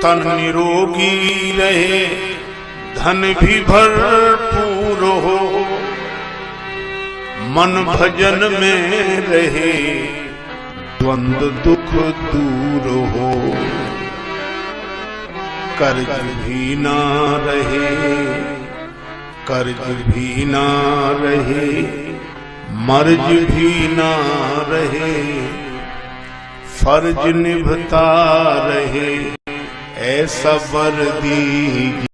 तन निरोगी रहे, धन भी भरपूर हो, मन भजन में रहे, द्वंद्व दुख दूर हो। कर्ज भी ना रहे, कर्ज भी ना रहे, मर्ज भी ना रहे, फर्ज निभता रहे, ऐसा वर दीजिए।